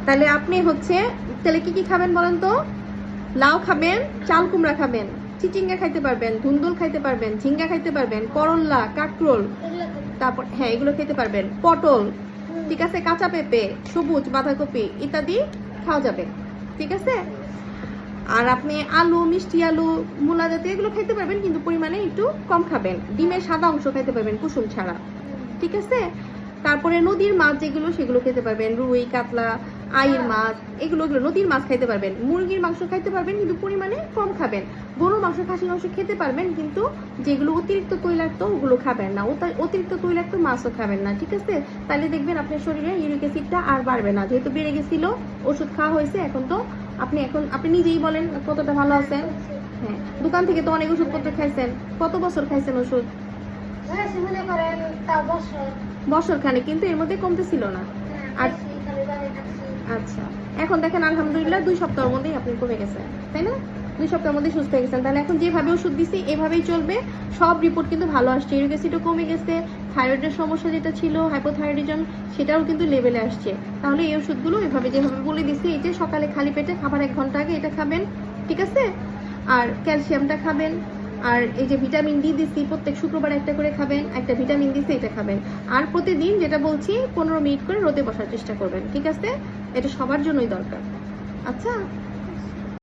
তাহলে আপনি হচ্ছে তাহলে কি কি খাবেন বলেন তো? লাউ খাবেন, চাল কুমড়া খাবেন, চিচিঙ্গা খাইতে পারবেন, ধুন্দুল খাইতে পারবেন, ঝিঙ্গা খাইতে পারবেন, করল্লা, কাকরোল, তারপর হ্যাঁ এগুলো খেতে পারবেন, পটল, ঠিক আছে, কাঁচা পেঁপে, সবুজ বাঁধাকপি ইত্যাদি খাওয়া যাবে, ঠিক আছে। আর আপনি আলু, মিষ্টি আলু, মূলা জাতীয় এগুলো খেতে পারবেন, কিন্তু পরিমাণে একটু কম খাবেন। ডিমের সাদা অংশ খেতে পারবেন কুসুম ছাড়া, ঠিক আছে। তারপরে নদীর মাছ যেগুলো সেগুলো খেতে পারবেন, রুই, কাতলা, আইর মাছ, এগুলো নদীর মাছ খাইতে পারবেন। মুরগির মাংস খাইতে পারবেন, কিন্তু পরিমাণে কম খাবেন। গরুর মাংস, খাসির মাংস খেতে পারবেন, কিন্তু যেগুলো অতিরিক্ত তৈলাক্ত ওগুলো খাবেন না। অতিরিক্ত তৈলাক্ত মাছও খাবেন না, ঠিক আছে। তাহলে দেখবেন আপনার শরীরে ইউরিক অ্যাসিডটা আর বাড়বে না, যেহেতু বেড়ে গেছিল, ওষুধ খাওয়া হয়েছে। এখন তো আপনি নিজেই বলেন কতটা ভালো আছেন। হ্যাঁ, দোকান থেকে তো অনেক ওষুধপত্র খাইছেন। কত বছর খাইছেন ওষুধ? বছর খানে, কিন্তু এর মধ্যে কমতে ছিল না। আর আচ্ছা, এখন দেখেন আলহামদুলিল্লাহ 2 সপ্তাহের মধ্যেই আপনি কমে গেছেন, তাই না? 2 সপ্তাহের মধ্যে সুস্থ হয়ে গেছেন। তাহলে এখন যেভাবে ওষুধ দিছি এভাবেই চলবে। সব রিপোর্ট কিন্তু ভালো আসছে, ইউরিক অ্যাসিডও কমে গেছে, থাইরয়েডের সমস্যা যেটা ছিল হাইপোথাইরয়েডিজম সেটাও কিন্তু লেভেলে আসছে। তাহলে এই ওষুধগুলো এভাবে যেভাবে বলে দিছি, এই যে সকালে খালি পেটে খাবার 1 ঘন্টা আগে এটা খাবেন, ঠিক আছে। আর ক্যালসিয়ামটা খাবেন। আর এই যে ভিটামিন ডি দিছি, প্রত্যেক শুক্রবার একটা করে খাবেন, একটা ভিটামিন দিছি এটা খাবেন। আর প্রতিদিন যেটা বলছি 15 মিনিট করে রোদে বসার চেষ্টা করবেন, ঠিক আছে। এটা সবার জন্যই দরকার। আচ্ছা।